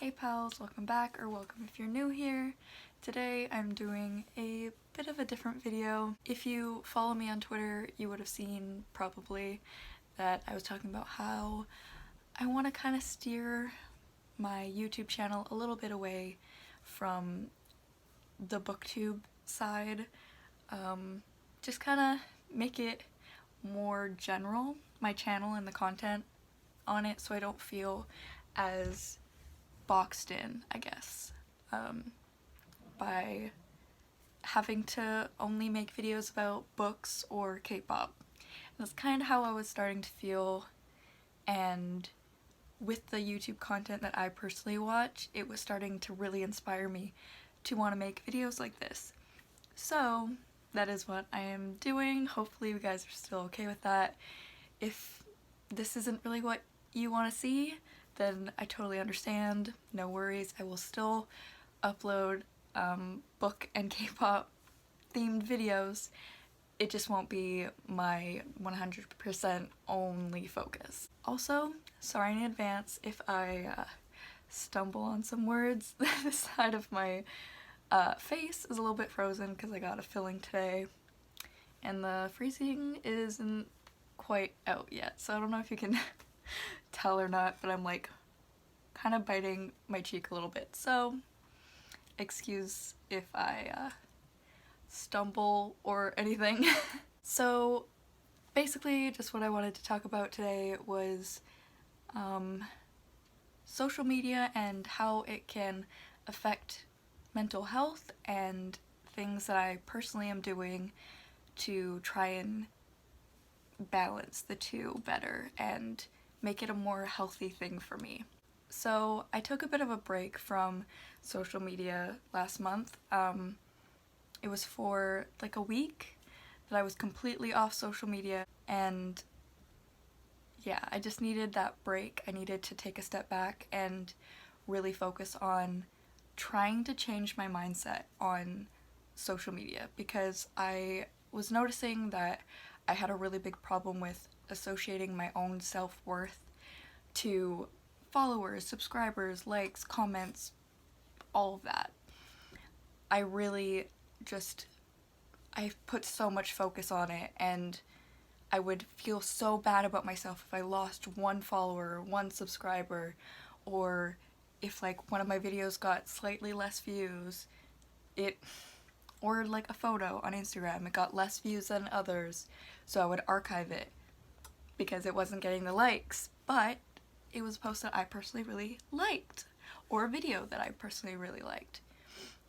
Hey pals, welcome back, or welcome if you're new here. Today I'm doing a bit of a different video. If you follow me on Twitter, you would have seen probably that I was talking about how I want to kind of steer my YouTube channel a little bit away from the booktube side. Just kind of make it more general, my channel and the content on it, so I don't feel as boxed in, I guess, by having to only make videos about books or K-pop. That's kind of how I was starting to feel, and with the YouTube content that I personally watch, it was starting to really inspire me to want to make videos like this. So that is what I am doing. Hopefully you guys are still okay with that. If this isn't really what you want to see, then I totally understand. No worries. I will still upload book and K-pop themed videos. It just won't be my 100% only focus. Also, sorry in advance if I stumble on some words. This side of my face is a little bit frozen because I got a filling today, and the freezing isn't quite out yet, so I don't know if you can tell or not, but I'm like kind of biting my cheek a little bit, so excuse if I stumble or anything. So basically just what I wanted to talk about today was social media and how it can affect mental health and things that I personally am doing to try and balance the two better and make it a more healthy thing for me. So I took a bit of a break from social media last month. It was for like a week that I was completely off social media, and yeah, I just needed that break. I needed to take a step back and really focus on trying to change my mindset on social media, because I was noticing that I had a really big problem with associating my own self-worth to followers, subscribers, likes, comments, all of that. I really I put so much focus on it, and I would feel so bad about myself if I lost one follower, one subscriber, or if like one of my videos got slightly less views, or like a photo on Instagram, it got less views than others, so I would archive it because it wasn't getting the likes, but it was a post that I personally really liked, or a video that I personally really liked.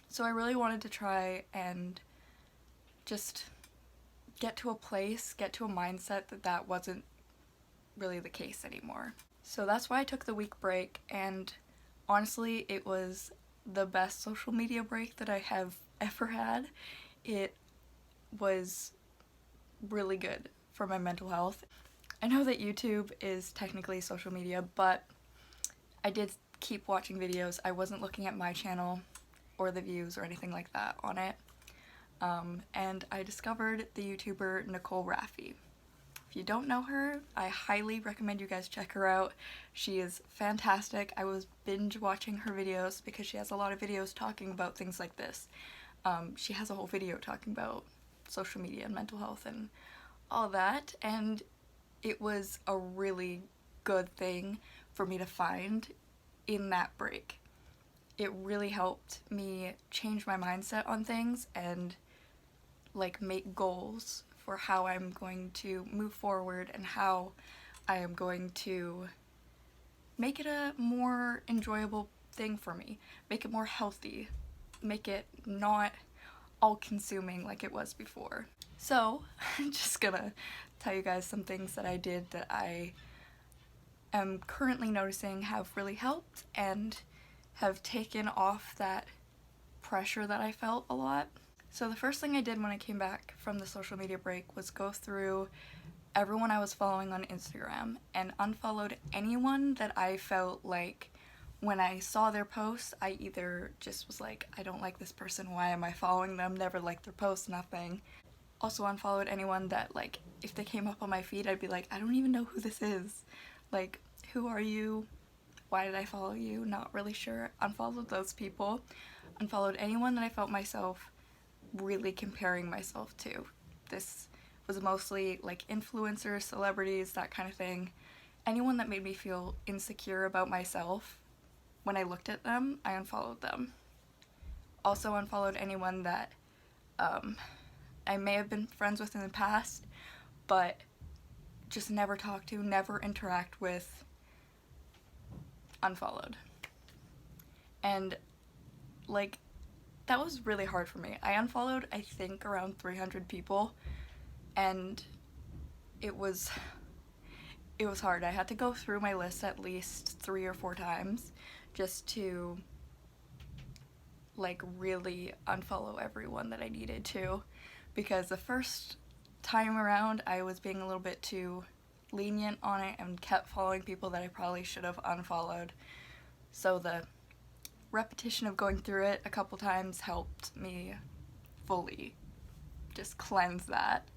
So I really wanted to try and just get to a mindset that that wasn't really the case anymore. So that's why I took the week break, and honestly, it was the best social media break that I have ever had. It was really good for my mental health. I know that YouTube is technically social media, but I did keep watching videos. I wasn't looking at my channel or the views or anything like that on it. And I discovered the YouTuber Nicole Raffi. If you don't know her, I highly recommend you guys check her out. She is fantastic. I was binge watching her videos because she has a lot of videos talking about things like this. She has a whole video talking about social media and mental health and all that, and it was a really good thing for me to find in that break. It really helped me change my mindset on things and like make goals for how I'm going to move forward and how I am going to make it a more enjoyable thing for me, make it more healthy, make it not all-consuming like it was before. So I'm just gonna tell you guys some things that I did that I am currently noticing have really helped and have taken off that pressure that I felt a lot. So the first thing I did when I came back from the social media break was go through everyone I was following on Instagram and unfollowed anyone that I felt like when I saw their posts, I either just was like, I don't like this person, why am I following them, never liked their posts, nothing. Also unfollowed anyone that, like, if they came up on my feed, I'd be like, I don't even know who this is. Like, who are you? why did I follow you? Not really sure. Unfollowed those people. Unfollowed anyone that I felt myself really comparing myself to. This was mostly like influencers, celebrities, that kind of thing. Anyone that made me feel insecure about myself when I looked at them, I unfollowed them. Also unfollowed anyone that I may have been friends with in the past, but just never talk to, never interact with. Unfollowed. And like, that was really hard for me. I unfollowed, I think, around 300 people, and it was hard. I had to go through my list at least 3 or 4 times just to like really unfollow everyone that I needed to, because the first time around I was being a little bit too lenient on it and kept following people that I probably should have unfollowed. So the repetition of going through it a couple times helped me fully just cleanse that.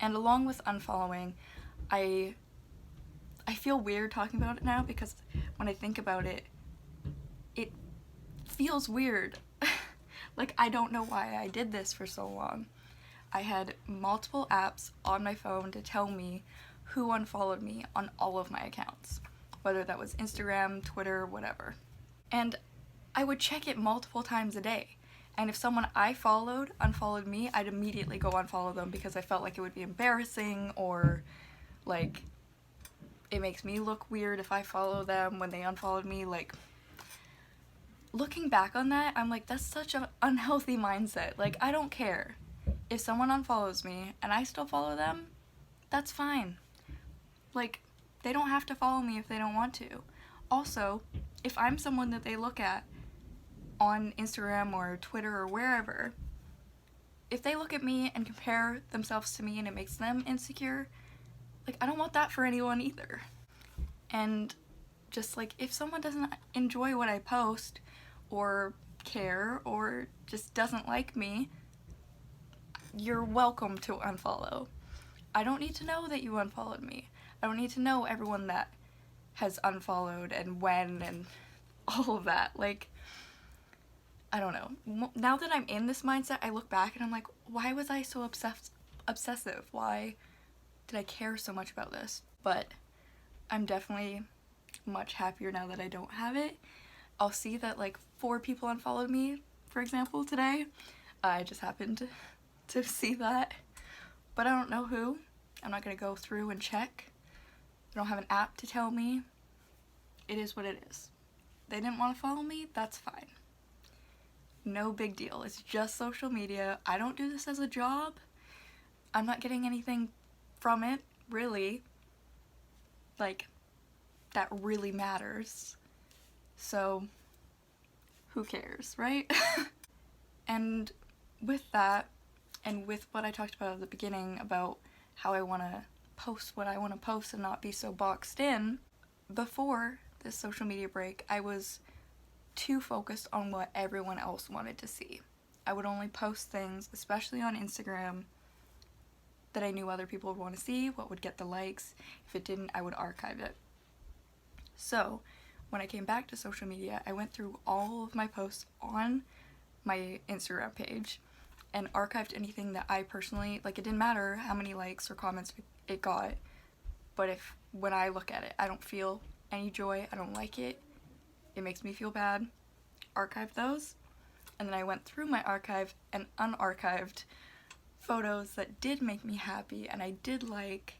And along with unfollowing, I feel weird talking about it now, because when I think about it, it feels weird. Like, I don't know why I did this for so long. I had multiple apps on my phone to tell me who unfollowed me on all of my accounts, whether that was Instagram, Twitter, whatever. And I would check it multiple times a day. And if someone I followed unfollowed me, I'd immediately go unfollow them, because I felt like it would be embarrassing, or like it makes me look weird if I follow them when they unfollowed me. Like, looking back on that, I'm like, that's such an unhealthy mindset. Like, I don't care. If someone unfollows me and I still follow them, that's fine. Like, they don't have to follow me if they don't want to. Also, if I'm someone that they look at on Instagram or Twitter or wherever, if they look at me and compare themselves to me and it makes them insecure, like, I don't want that for anyone either. And just like, if someone doesn't enjoy what I post or care or just doesn't like me, you're welcome to unfollow. I don't need to know that you unfollowed me. I don't need to know everyone that has unfollowed and when and all of that. Like, I don't know. Now that I'm in this mindset, I look back and I'm like, why was I so obsessive? Why did I care so much about this? But I'm definitely much happier now that I don't have it. I'll see that like 4 people unfollowed me, for example, today. I just happened to see that, but I don't know who. I'm not gonna go through and check. I don't have an app to tell me. It is what it is. They didn't want to follow me, that's fine. No big deal. It's just social media. I don't do this as a job. I'm not getting anything from it, really. Like, that really matters. So, who cares, right? And with that, and with what I talked about at the beginning about how I want to post what I want to post and not be so boxed in, before this social media break, I was too focused on what everyone else wanted to see. I would only post things, especially on Instagram, that I knew other people would want to see, what would get the likes. If it didn't, I would archive it. So, when I came back to social media, I went through all of my posts on my Instagram page and archived anything that I personally, like, it didn't matter how many likes or comments it got, but if, when I look at it, I don't feel any joy, I don't like it, it makes me feel bad, archive those. And then I went through my archive and unarchived photos that did make me happy and I did like,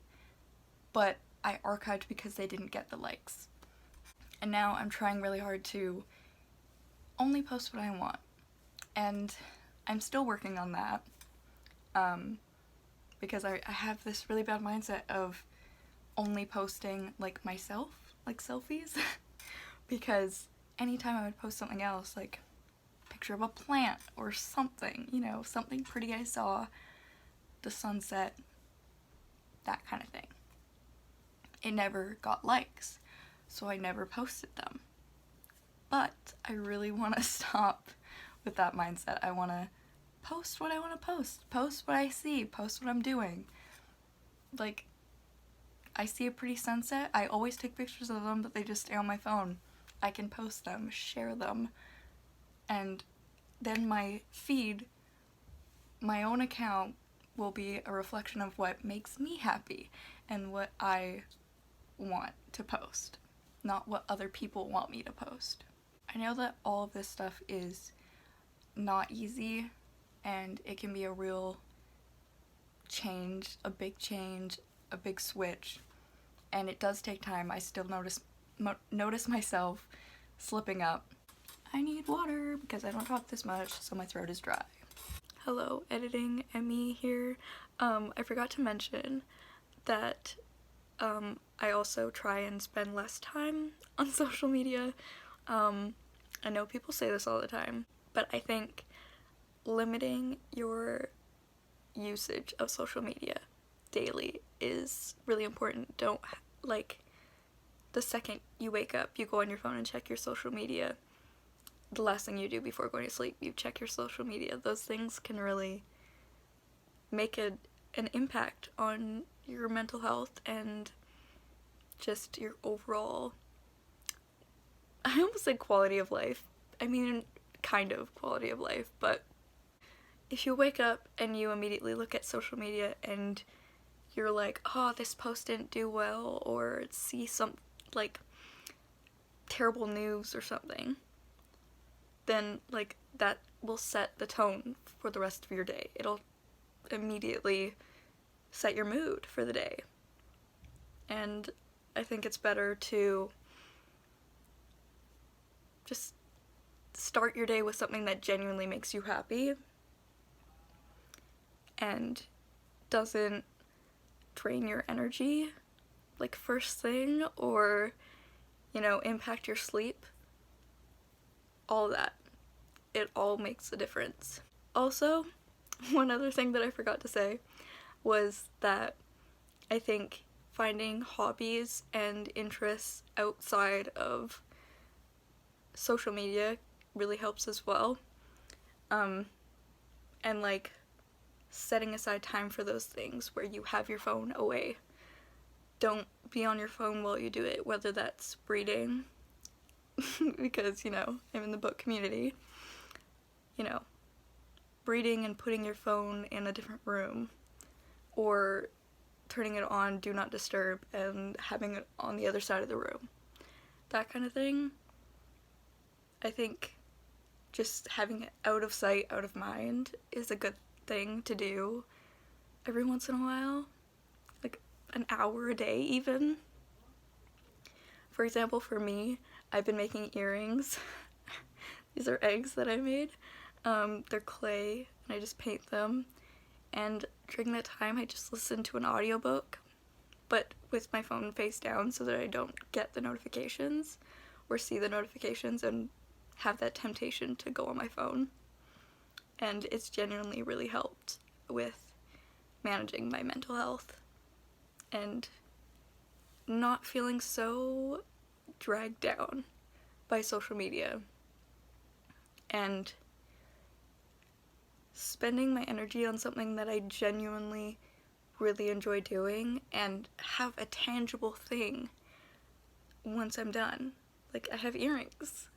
but I archived because they didn't get the likes. And now I'm trying really hard to only post what I want. And I'm still working on that, because I have this really bad mindset of only posting like myself, like selfies, because anytime I would post something else, like a picture of a plant or something, you know, something pretty I saw, the sunset, that kind of thing, it never got likes, so I never posted them. But I really want to stop with that mindset. I want to post what I want to post what I see, post what I'm doing. Like, I see a pretty sunset, I always take pictures of them, but they just stay on my phone. I can post them, share them, and then my feed, my own account, will be a reflection of what makes me happy and what I want to post, not what other people want me to post. I know that all of this stuff is not easy, and it can be a real change, a big switch, and it does take time. I still notice myself slipping up. I need water because I don't talk this much, so my throat is dry. Hello, editing Emmy here. I forgot to mention that I also try and spend less time on social media. I know people say this all the time, but I think limiting your usage of social media daily is really important. Don't, like, the second you wake up, you go on your phone and check your social media. The last thing you do before going to sleep, you check your social media. Those things can really make an impact on your mental health and just your overall, I almost said quality of life. I mean, kind of quality of life, but if you wake up and you immediately look at social media and you're like, oh, this post didn't do well, or see some, like, terrible news or something, then, like, that will set the tone for the rest of your day. It'll immediately set your mood for the day. And I think it's better to just start your day with something that genuinely makes you happy and doesn't drain your energy, like, first thing, or, you know, impact your sleep. All that. It all makes a difference. Also, one other thing that I forgot to say was that I think finding hobbies and interests outside of social media really helps as well. And, like, setting aside time for those things where you have your phone away. Don't be on your phone while you do it, whether that's reading, because, you know, I'm in the book community, you know, reading and putting your phone in a different room, or turning it on Do Not Disturb and having it on the other side of the room. That kind of thing. I think just having it out of sight, out of mind is a good thing to do every once in a while. Like an hour a day even. For example, for me, I've been making earrings. These are eggs that I made. They're clay, and I just paint them. And during that time, I just listen to an audiobook, but with my phone face down so that I don't get the notifications or see the notifications and have that temptation to go on my phone. And it's genuinely really helped with managing my mental health and not feeling so dragged down by social media, and spending my energy on something that I genuinely really enjoy doing and have a tangible thing once I'm done. Like, I have earrings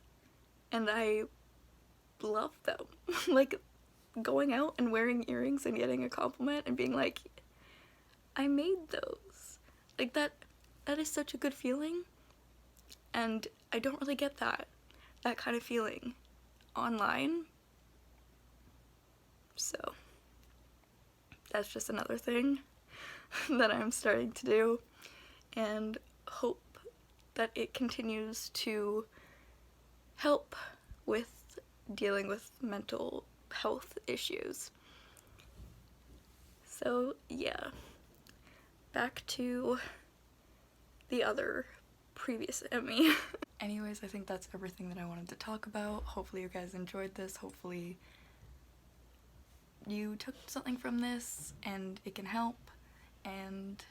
and I love them. Like, going out and wearing earrings and getting a compliment and being like, I made those. Like, that is such a good feeling, and I don't really get that kind of feeling online. So that's just another thing that I'm starting to do, and hope that it continues to help with dealing with mental health issues. So yeah, back to the other previous Emmy. Anyways, I think that's everything that I wanted to talk about. Hopefully you guys enjoyed this. Hopefully you took something from this and it can help. And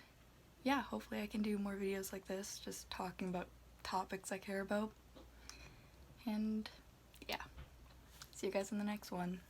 yeah, hopefully I can do more videos like this, just talking about topics I care about. And yeah, see you guys in the next one.